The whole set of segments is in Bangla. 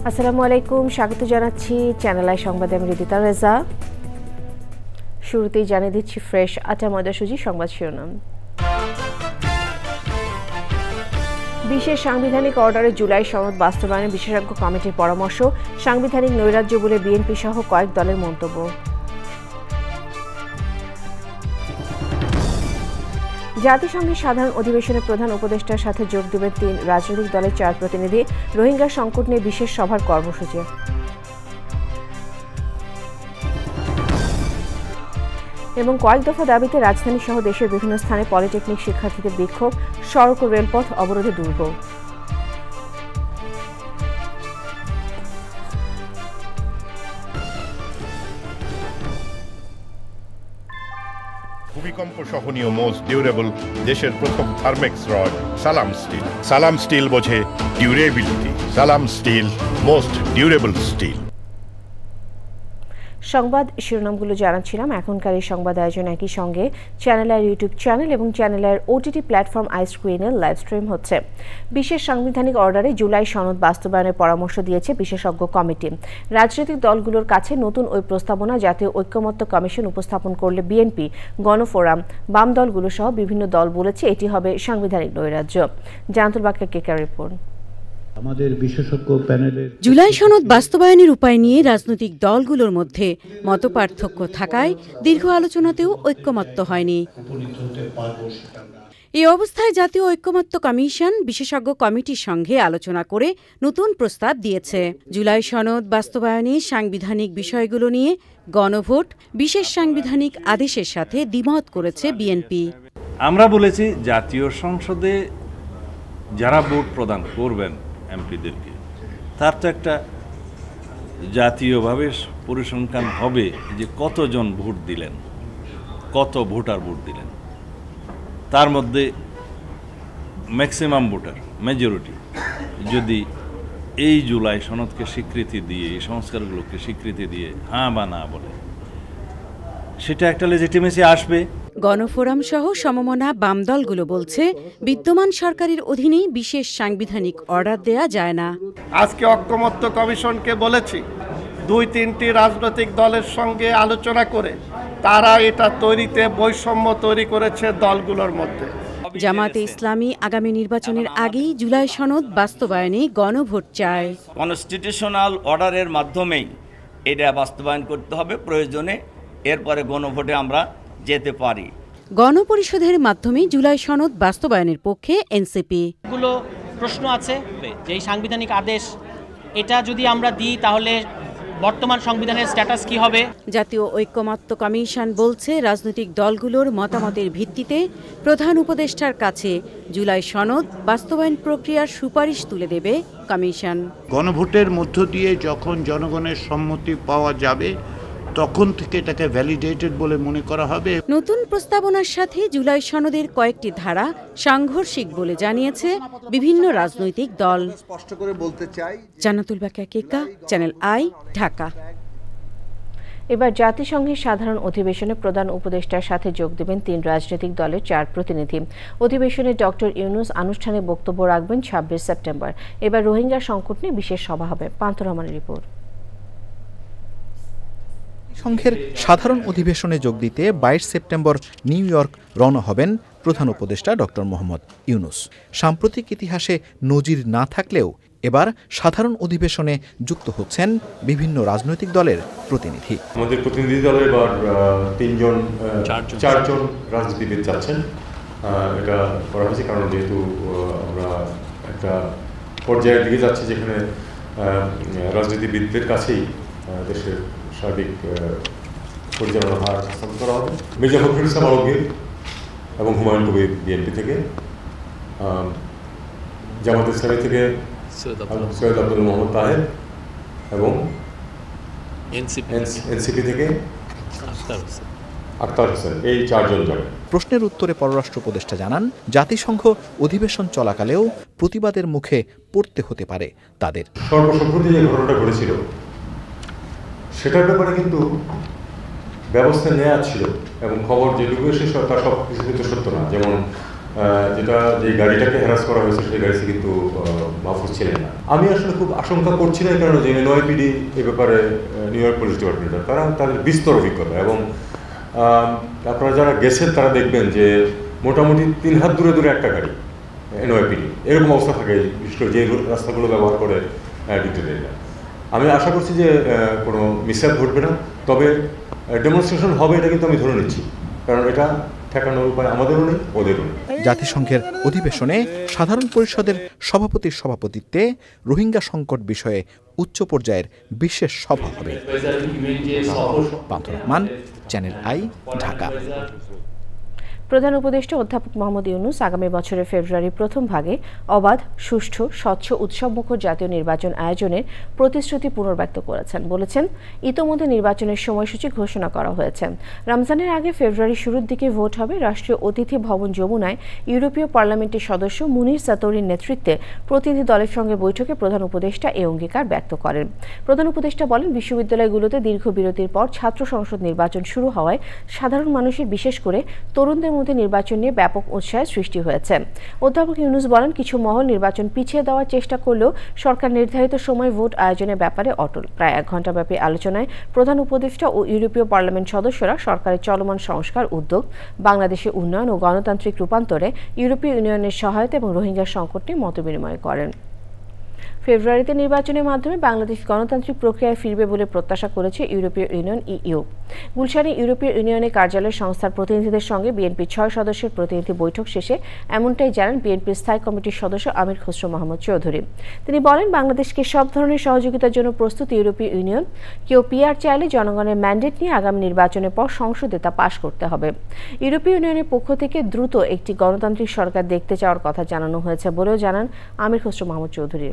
আসসালামু আলাইকুম, স্বাগত জানাচ্ছি চ্যানেল আই সংবাদে। আমি রিদিতা রেজা। শুরুতেই জানিয়ে দিচ্ছি ফ্রেশ আটা ময়দা সুজি সংবাদ শিরোনাম। বিশেষ সাংবিধানিক অর্ডারে জুলাই সনদ বাস্তবায়নে বিশেষজ্ঞ কমিটির পরামর্শ, সাংবিধানিক নৈরাজ্য বলে বিএনপি সহ কয়েক দলের মন্তব্য। জাতিসংঘের সাধারণ অধিবেশনে প্রধান উপদেষ্টার সাথে যোগ দেবেন ৩ রাজনৈতিক দলের ৪ প্রতিনিধি। রোহিঙ্গা সংকট নিয়ে বিশেষ সভার কর্মসূচি। এবং কয়েক দফা দাবিতে রাজধানী সহ দেশের বিভিন্ন স্থানে পলিটেকনিক শিক্ষার্থীদের বিক্ষোভ, সড়ক ও রেলপথ অবরোধে দুর্ভোগ। ভূমিকম্প সহনীয় মোস্ট ডিউরেবল দেশের প্রথম থার্মেক্স রড সালাম স্টিল। সালাম স্টিল বোঝে ডিউরেবিলিটি। সালাম স্টিল, মোস্ট ডিউরেবল স্টিল। সংবাদ শিরোনামগুলো জানাচ্ছিলাম। এখনকার এই সংবাদ আয়োজন একই সঙ্গে চ্যানেলের ইউটিউব চ্যানেল এবং চ্যানেলের ওটিটি প্ল্যাটফর্ম আইস্ক্রিনের লাইভ স্ট্রিম হচ্ছে। বিশেষ সাংবিধানিক অর্ডারে জুলাই সনদ বাস্তবায়নের পরামর্শ দিয়েছে বিশেষজ্ঞ কমিটি। রাজনৈতিক দলগুলোর কাছে নতুন ওই প্রস্তাবনা জাতীয় ঐকমত্য কমিশন উপস্থাপন করলে বিএনপি, গণফোরাম, বাম দলগুলো সহ বিভিন্ন দল বলেছে এটি হবে সাংবিধানিক নৈরাজ্য। জানাতুল বাকের কেকার রিপোর্ট। আমাদের বিশেষজ্ঞ প্যানেলের জুলাই সনদ বাস্তবায়নের উপায় নিয়ে রাজনৈতিক দলগুলোর মধ্যে মতপার্থক্য থাকায় দীর্ঘ আলোচনাতেও ঐকমত্য হয়নি। এই অবস্থায় জাতীয় ঐকমত্য কমিশন বিশেষজ্ঞ কমিটির সঙ্গে আলোচনা করে নতুন প্রস্তাব দিয়েছে। জুলাই সনদ বাস্তবায়নে সাংবিধানিক বিষয়গুলো নিয়ে গণভোট, বিশেষ সাংবিধানিক আদেশের সাথে দ্বিমত করেছে বিএনপি। আমরা বলেছি জাতীয় সংসদে যারা ভোট প্রদান করবেন এমপিদেরকে, তার তো একটা জাতীয়ভাবে পরিসংখ্যান হবে যে কতজন ভোট দিলেন, কত ভোটার ভোট দিলেন, তার মধ্যে ম্যাক্সিমাম ভোটার মেজরিটি যদি এই জুলাই সনদকে স্বীকৃতি দিয়ে, এই সংস্কারগুলোকে স্বীকৃতি দিয়ে হ্যাঁ বা না বলে, সেটা একটা লেজিটিমেসি আসবে। গণফোরাম সহ সমমনা বাম দলগুলো বলছে বিদ্যমান সরকারের অধীনেই বিশেষ সাংবিধানিক অর্ডার দেয়া যায় না। আজকে ঐকমত্য কমিশনকে বলেছি ২-৩টি রাজনৈতিক দলের সঙ্গে আলোচনা করে তারা এটা তৈরিতে বৈষম্য তৈরি করেছে দলগুলোর মধ্যে। জামাতে ইসলামী আগামী নির্বাচনের আগেই জুলাই সনদ বাস্তবায়নে গণভোট চায়। কনস্টিটিউশনাল অর্ডারের মাধ্যমেই এটা বাস্তবায়ন করতে হবে, প্রয়োজনে এরপরে গণভোটে আমরা যেতে পারি। গণপরিষদের মাধ্যমে জুলাই সনদ বাস্তবায়নের পক্ষে এনসিপি। এগুলো প্রশ্ন আছে যে এই সাংবিধানিক আদেশ এটা যদি আমরা দিই তাহলে বর্তমান সংবিধানের স্ট্যাটাস কি হবে। জাতীয় ঐকমত্য কমিশন বলছে রাজনৈতিক দলগুলোর মতামতের ভিত্তিতে প্রধান উপদেষ্টার কাছে জুলাই সনদ বাস্তবায়ন প্রক্রিয়ার সুপারিশ তুলে দেবে কমিশন। গণভোটের মধ্য দিয়ে যখন জনগণের সম্মতি পাওয়া যাবে তখন থেকে এটাকে ভ্যালিডেটেড বলে মনে করা হবে। নতুন প্রস্তাবনার সাথে জুলাই সনদের কয়েকটি ধারা সাংঘর্ষিক বলে জানিয়েছে বিভিন্ন রাজনৈতিক দল। স্পষ্ট করে বলতে চাই। জান্নাতুল বাকিয়া কেকা, চ্যানেল আই, ঢাকা। এবার জাতিসংঘের সাধারণ অধিবেশনে প্রধান উপদেষ্টার সাথে যোগ দেবেন ৩ রাজনৈতিক দলের ৪ প্রতিনিধি। অধিবেশনে ডক্টর ইউনূস আনুষ্ঠানিক বক্তব্য রাখবেন ২৬ সেপ্টেম্বর। এবার রোহিঙ্গা সংকট নিয়ে বিশেষ সভা হবে। পান্থ রহমানের রিপোর্ট। সংঘের সাধারণ অধিবেশনে যোগ দিতে ২২ সেপ্টেম্বর নিউ ইয়র্ক রওনা হবেন প্রধান উপদেষ্টা ডক্টর মোহাম্মদ ইউনূস। সাম্প্রতিক ইতিহাসে নজির না থাকলেও এবার সাধারণ অধিবেশনে যুক্ত হচ্ছেন বিভিন্ন রাজনৈতিক দলের প্রতিনিধি। আমাদের প্রতিনিধি দলে এবার ৪জন রাজনীতিবিদ যাচ্ছেন। এটা করা হয়েছে কারণ যেহেতু আমরা একটা পর্যায়ের দিকে যাচ্ছি যেখানে রাজনীতিবিদদের কাছেই দেশের সার্বিক পরিচালনা ভার হস্তান্তর করা হবে। মির্জা ফখরুল ইসলাম আলমগীর এবং হুমায়ুন কবির বিএনপি থেকে, জামাত ইসলামী থেকে সৈয়দ আব্দুল মোহাম্মদ তাহের এবং এনসিপি থেকে আখতার হোসেন, এই ৪ জন যাবেন। প্রশ্নের উত্তরে পররাষ্ট্র উপদেষ্টা জানান, জাতিসংঘ অধিবেশন চলাকালেও প্রতিবাদের মুখে পড়তে হতে পারে তাদের। সর্বসম্প্রতি যে ঘটনাটা ঘটেছিল সেটার ব্যাপারে কিন্তু ব্যবস্থা নেওয়া ছিল এবং খবর যেটুকু এসে তার সব কিছু কিন্তু সত্য না। যেমন যেটা যে গাড়িটাকে হ্যারাস করা হয়েছে সেই গাড়িতে কিন্তু মাহফুজ ছিলেন না। আমি আসলে খুব আশঙ্কা করছি না, কারণ যে এনওয়াইপিডি এই ব্যাপারে নিউ ইয়র্ক পুলিশ ডিপার্টমেন্টের তাদের বিস্তর অভিজ্ঞতা, এবং আপনারা যারা গেছেন তারা দেখবেন যে মোটামুটি 3 হাত দূরে দূরে একটা গাড়ি এনওয়াইপিডি এরকম অবস্থা থাকে, বিশেষ করে যে রাস্তাগুলো ব্যবহার করে ডিটেলটা। আমি আশা করছি যে কোনো মিসঅ্যাপ ঘটবে না, তবে ডেমনস্ট্রেশন হবে এটা কিন্তু আমি ধরে নিচ্ছি, কারণ এটা ঠেকানোর উপায় আমাদেরও নেই, ওদেরও নেই। জাতিসংঘের অধিবেশনে সাধারণ পরিষদের সভাপতির সভাপতিত্বে রোহিঙ্গা সংকট বিষয়ে উচ্চ পর্যায়ের বিশেষ সভা হবে। Rahman, channel I, Dhaka. প্রধান উপদেষ্টা অধ্যাপক মোহাম্মদ ইউনূস আগামী বছরের ফেব্রুয়ারির প্রথম ভাগে অবাধ, সুষ্ঠু, স্বচ্ছ, উৎসবমুখর জাতীয় নির্বাচন আয়োজনের প্রতিশ্রুতি পুনর্ব্যক্ত করেছেন। বলেছেন, ইতোমধ্যে নির্বাচনের সময়সূচি ঘোষণা করা হয়েছে। রমজানের আগে ফেব্রুয়ারির শুরুর দিকে ভোট হবে। রাষ্ট্রীয় অতিথি ভবন যমুনায় ইউরোপীয় পার্লামেন্টের সদস্য মুনির সাতোরির নেতৃত্বে প্রতিনিধি দলের সঙ্গে বৈঠকে প্রধান উপদেষ্টা এই অঙ্গীকার ব্যক্ত করেন। প্রধান উপদেষ্টা বলেন, বিশ্ববিদ্যালয়গুলোতে দীর্ঘ বিরতির পর ছাত্র সংসদ নির্বাচন শুরু হওয়ায় সাধারণ মানুষের, বিশেষ করে তরুণদের মধ্যে নির্বাচন নিয়ে ব্যাপক উৎসাহের সৃষ্টি হয়েছে। অধ্যাপক ইউনূস বলেন, কিছু মহল নির্বাচন পিছিয়ে দেওয়ার চেষ্টা করলেও সরকার নির্ধারিত সময় ভোট আয়োজনের ব্যাপারে অটল। প্রায় 1 ঘণ্টাব্যাপী আলোচনায় প্রধান উপদেষ্টা ও ইউরোপীয় পার্লামেন্ট সদস্যরা সরকারের চলমান সংস্কার উদ্যোগ, বাংলাদেশের উন্নয়ন ও গণতান্ত্রিক রূপান্তরে ইউরোপীয় ইউনিয়নের সহায়তা এবং রোহিঙ্গা সংকট নিয়ে মতবিনিময় করেন। ফেব্রুয়ারিতে নির্বাচনের মাধ্যমে বাংলাদেশ গণতান্ত্রিক প্রক্রিয়ায় ফিরবে বলে প্রত্যাশা করেছে ইউরোপীয় ইউনিয়ন ইইউ। গুলশানে ইউরোপীয় ইউনিয়নের কার্যালয় সংস্থার প্রতিনিধিদের সঙ্গে বিএনপির 6 সদস্যের প্রতিনিধি বৈঠক শেষে এমনটাই জানান বিএনপির স্থায়ী কমিটির সদস্য আমির খসরু মাহমুদ চৌধুরী। তিনি বলেন, বাংলাদেশকে সব ধরনের সহযোগিতার জন্য প্রস্তুত ইউরোপীয় ইউনিয়ন। কেউ পিআর চাইলে জনগণের ম্যান্ডেট নিয়ে আগামী নির্বাচনের পর সংসদে তা পাশ করতে হবে। ইউরোপীয় ইউনিয়নের পক্ষ থেকে দ্রুত একটি গণতান্ত্রিক সরকার দেখতে চাওয়ার কথা জানানো হয়েছে বলেও জানান আমির খসরু মাহমুদ চৌধুরী।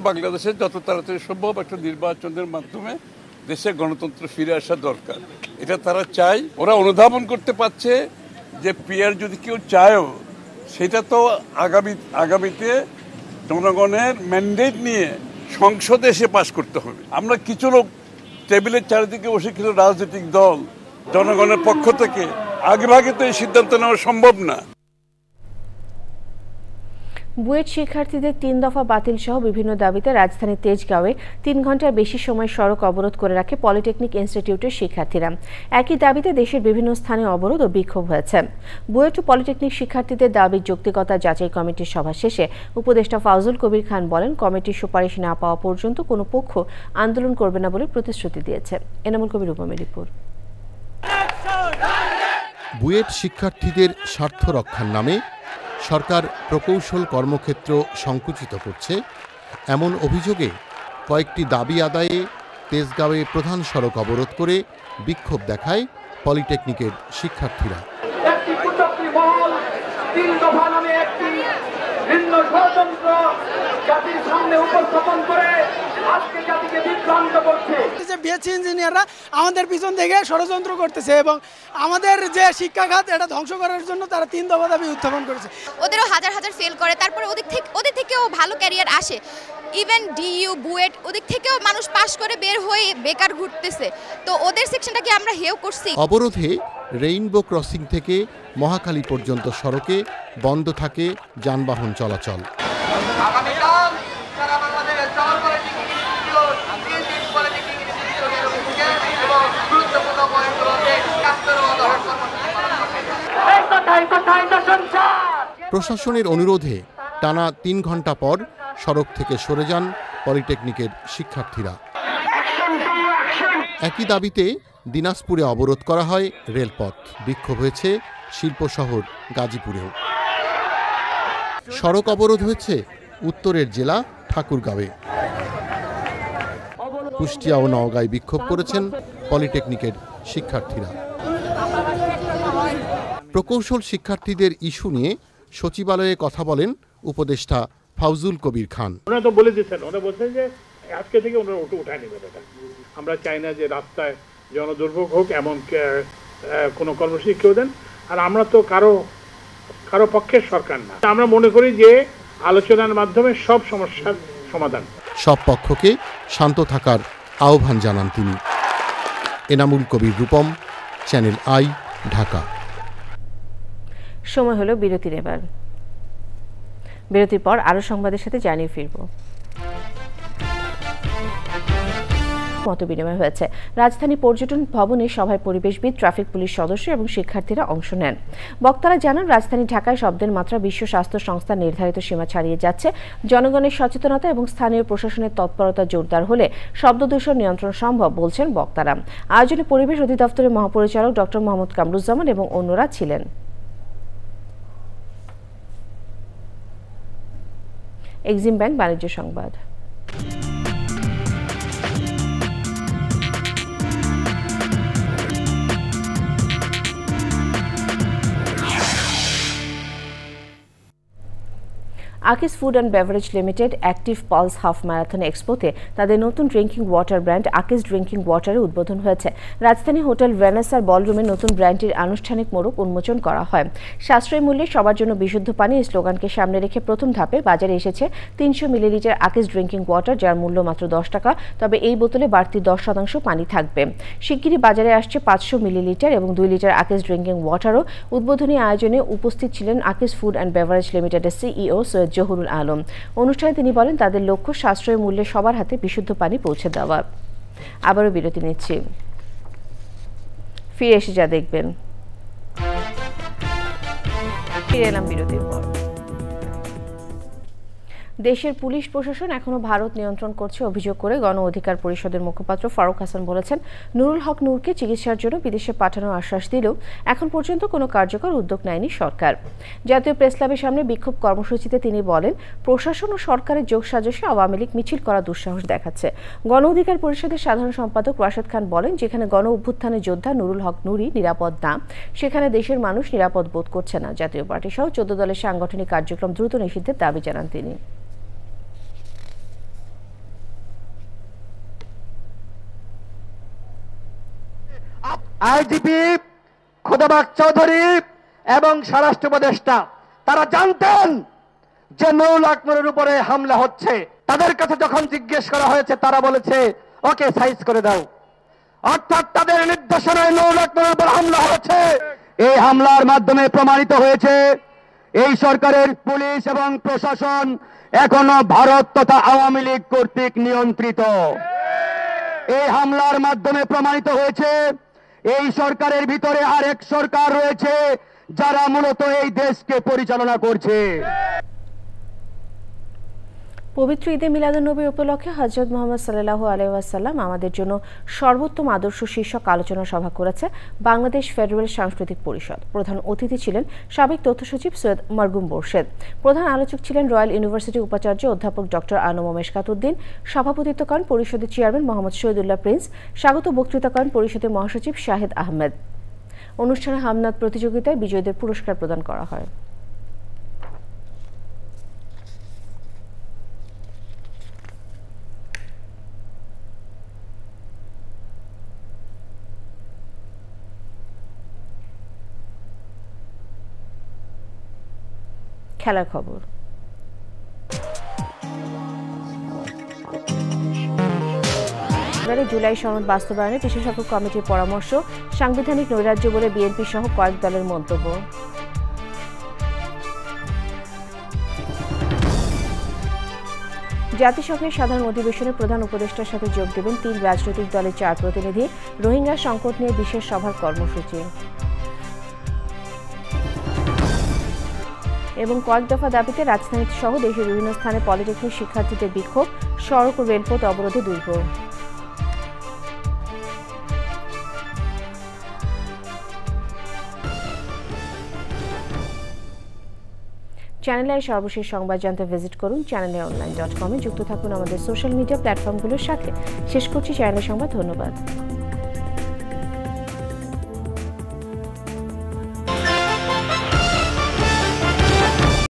বাংলাদেশে যত তাড়াতাড়ি সম্ভব একটা নির্বাচনের মাধ্যমে দেশে গণতন্ত্র ফিরে আসা দরকার, এটা তারা চায়। ওরা অনুধাবন করতে পারছে যে পিআর যদি কেউ চায়ও সেটা তো আগামীতে জনগণের ম্যান্ডেট নিয়ে সংসদে এসে পাশ করতে হবে। আমরা কিছু লোক টেবিলের চারিদিকে বসে কিছু রাজনৈতিক দল জনগণের পক্ষ থেকে আগেভাগে তো এই সিদ্ধান্ত নেওয়া সম্ভব না। বুয়েট শিক্ষার্থীদের 3 দফা বাতিল সহ বিভিন্ন দাবিতে রাজধানীর তেজগাঁওয়ে 3 ঘণ্টার বেশি সময় সড়ক অবরোধ করে রাখে পলিটেকনিক ইনস্টিটিউটের শিক্ষার্থীরা। একই দাবিতে দেশের বিভিন্ন স্থানে অবরোধ ও বিক্ষোভ হয়েছে। বুয়েট ও পলিটেকনিক শিক্ষার্থীদের দাবির যৌক্তিকতা যাচাই কমিটির সভা শেষে উপদেষ্টা ফাউজুল কবির খান বলেন, কমিটির সুপারিশ না পাওয়া পর্যন্ত কোনো পক্ষ আন্দোলন করবে না বলে প্রতিশ্রুতি দিয়েছে। এনামুল কবির, উপমের রিপোর্ট। বুয়েট শিক্ষার্থীদের স্বার্থ রক্ষার নামে সরকার প্রকৌশল কর্মক্ষেত্র সংকুচিত করছে, এমন অভিযোগে কয়েকটি দাবি আদায়ে তেজগাঁওয়ে প্রধান সড়ক অবরোধ করে বিক্ষোভ দেখায় পলিটেকনিকের শিক্ষার্থীরা। বিএসসি ইঞ্জিনিয়াররা আমাদের পিছন থেকে ষড়যন্ত্র করতেছে এবং আমাদের যে শিক্ষা খাত এটা ধ্বংস করার জন্য তারা 3 দফা দাবি উত্থাপন করেছে। ওদেরও হাজার হাজার ফেল করে, তারপরে ওদের থেকেও ভালো ক্যারিয়ার আসে। ইভেন ডিইউ, বুয়েট, ওদের থেকেও মানুষ পাশ করে বের হয়ে বেকার ঘুরতেছে। তো ওদের সেকশনটাকে আমরা হেও করছি। অবরোধে রেইনবো ক্রসিং থেকে মহাখালী পর্যন্ত সড়কে বন্ধ থাকে যানবাহন চলাচল। প্রশাসনের অনুরোধে টানা 3 ঘণ্টা পর সড়ক থেকে সরে যান পলিটেকনিকের শিক্ষার্থীরা। একই দাবিতে দিনাজপুরে অবরোধ করা হয় রেলপথ। বিক্ষোভ হয়েছে শিল্প শহর গাজীপুরেও। সড়ক অবরোধ হয়েছে উত্তরের জেলা ঠাকুরগাঁওয়ে। কুষ্টিয়া ও নওগাঁয় বিক্ষোভ করেছেন পলিটেকনিকের শিক্ষার্থীরা। প্রকৌশল শিক্ষার্থীদের ইস্যু নিয়ে সচিবালয়ে কথা বলেন উপদেষ্টা ফাউজুল কবির খান। ওনারা তো বলে দিচ্ছেন, ওনারা বলছেন যে আজকে থেকে ওনারা উঠায় নেবেন এটা। আমরা চাই না যে রাস্তায় জনদুর্ভোগ হোক এমন কোনো কর্মসূচি কেউ দেন। আর আমরা তো কারো পক্ষের সরকার না। আমরা মনে করি যে আলোচনার মাধ্যমে সব সমস্যার সমাধান। সব পক্ষকে শান্ত থাকার আহ্বান জানান তিনি। Enamul Kabir Rupam, channel I, Dhaka. সময় হলো বিরতির। এবার বিরতির পর আরো সংবাদের সাথে জানিয়ে ফিরব। মতবিনিময় হয়েছে। রাজধানী পর্যটন ভবনে সভায় পরিবেশবিদ, ট্রাফিক পুলিশ সদস্য এবং শিক্ষার্থীরা অংশ নেন। বক্তারা জানান, রাজধানী ঢাকায় শব্দের মাত্রা বিশ্ব স্বাস্থ্য সংস্থার নির্ধারিত সীমা ছাড়িয়ে যাচ্ছে। জনগণের সচেতনতা এবং স্থানীয় প্রশাসনের তৎপরতা জোরদার হলে শব্দ দূষণ নিয়ন্ত্রণ সম্ভব বলছেন বক্তারা। আয়োজনে পরিবেশ অধিদপ্তরের মহাপরিচালক ডক্টর মোহাম্মদ কামরুজ্জামান এবং অন্যরা ছিলেন। এক্সিম ব্যাংক বাণিজ্য সংবাদ। Akij food and beverage limited active pulse half marathon এক্সপোতে তাদের নতুন drinking water brand Akij drinking ওয়াটারের উদ্বোধন হয়েছে। রাজধানী হোটেল ভেনেসার বলরুমে নতুন ব্র্যান্ডটির আনুষ্ঠানিক মোড়ক উন্মোচন করা হয়। সাশ্রয়ী মূল্যে সবার জন্য বিশুদ্ধ পানি এই স্লোগানকে সামনে রেখে প্রথম ধাপে বাজারে এসেছে 300 মিলিলিটার আকিস ড্রিঙ্কিং ওয়াটার, যার মূল্য মাত্র 10 টাকা। তবে এই বোতলে বাড়তি 10% পানি থাকবে। শিগগিরই বাজারে আসছে 500 মিলিলিটার এবং 2 লিটার আকিস ড্রিঙ্কিং ওয়াটারও। উদ্বোধনী আয়োজনে উপস্থিত ছিলেন আকিস ফুড অ্যান্ড বেভারেজ লিমিটেডের সিইও সৈয়দ জহুরুল আলম। অনুষ্ঠানে তিনি বলেন, তাদের লক্ষ্য সাশ্রয়ী মূল্যে সবার হাতে বিশুদ্ধ পানি পৌঁছে দেওয়া। আবারও বিরতি নিচ্ছি, ফিরে এসে যা দেখবেন। ফিরে এলাম বিরতির পর। দেশের পুলিশ প্রশাসন এখনো ভারত নিয়ন্ত্রণ করছে অভিযোগ করে গণ অধিকার পরিষদের মুখপাত্র ফারুক হাসান বলেছেন, নুরুল হক নূরকে চিকিৎসার জন্য বিদেশে পাঠানোর আশ্বাস দিলেও এখন পর্যন্ত কোনো কার্যকর উদ্যোগ নেয়নি সরকার। জাতীয় প্রেস ক্লাবের সামনে বিক্ষোভ কর্মসূচিতে তিনি বলেন, প্রশাসন ও সরকারের যোগসাজশে আওয়ামী লীগ মিছিল করা দুঃসাহস দেখাচ্ছে। গণ অধিকার পরিষদের সাধারণ সম্পাদক রাশেদ খান বলেন, যেখানে গণ অভ্যুত্থানের যোদ্ধা নুরুল হক নূরই নিরাপদ না, সেখানে দেশের মানুষ নিরাপদ বোধ করছে না। জাতীয় পার্টি সহ 14 দলের সাংগঠনিক কার্যক্রম দ্রুত নিষিদ্ধের দাবি জানান তিনি। আইজিপি খোদাবাগ চৌধুরী এবং স্বরাষ্ট্র উপদেষ্টা তারা জানতেন যে নুরুল হক নূরের উপরে হামলা হচ্ছে। তাদের কাছে যখন জিজ্ঞেস করা হয়েছে তারা বলেছে ওকে সাইজ করে দাও। অর্থাৎ তাদের নির্দেশনায় নুরুল হক নূরের উপর হামলা হয়েছে। এই হামলার মাধ্যমে প্রমাণিত হয়েছে এই সরকারের পুলিশ এবং প্রশাসন এখনো ভারত তথা আওয়ামী লীগ কর্তৃক নিয়ন্ত্রিত। এই হামলার মাধ্যমে প্রমাণিত হয়েছে এই সরকারের ভিতরে আরেক সরকার রয়েছে যারা মূলত এই দেশকে পরিচালনা করছে। পবিত্র ঈদে মিলাদুন্নবী উপলক্ষে হযরত মুহাম্মদ সাল্লাল্লাহু আলাইহি ওয়াসাল্লাম আমাদের জন্য সর্বোত্তম আদর্শ শীর্ষক আলোচনা সভা করেছে বাংলাদেশ ফেডারেল সাংস্কৃতিক পরিষদ। প্রধান অতিথি ছিলেন সাবেক তথ্য সচিব সৈয়দ মারগুম বোরশেদ। প্রধান আলোচক ছিলেন রয়্যাল ইউনিভার্সিটি উপাচার্য অধ্যাপক ডক্টর আনম মেশকাত উদ্দিন। সভাপতিত্ব করেন পরিষদের চেয়ারম্যান মোহাম্মদ শহীদুল্লাহ প্রিন্স। স্বাগত বক্তৃতা করেন পরিষদের মহাসচিব শাহেদ আহমেদ। অনুষ্ঠানে হামনাদ প্রতিযোগিতায় বিজয়ীদের পুরস্কার প্রদান করা হয়। খেলার খবর। জুলাই সনদ বাস্তবায়নে বিশেষজ্ঞ কমিটির পরামর্শ, সাংবিধানিক নৈরাজ্য বলে বিএনপি সহ কয়েক দলের মন্তব্য। জাতিসংঘের সাধারণ অধিবেশনে প্রধান উপদেষ্টার সাথে যোগ দেবেন 3 রাজনৈতিক দলের 4 প্রতিনিধি। রোহিঙ্গা সংকট নিয়ে বিশেষ সভার কর্মসূচি। এবং কয়েক দফা দাবিতে রাজধানী সহ দেশের বিভিন্ন স্থানে পলিটেকনিক শিক্ষার্থীদের বিক্ষোভ, সড়ক ও রেলপথ অবরোধে দুর্ভোগ। চ্যানেলের সর্বশেষ সংবাদ জানতে ভিজিট করুন চ্যানেলেonline.com-এ। যুক্ত থাকুন আমাদের সোশ্যাল মিডিয়া প্ল্যাটফর্মগুলোর সাথে। শেষ করছি চ্যানেলের সংবাদ। ধন্যবাদ।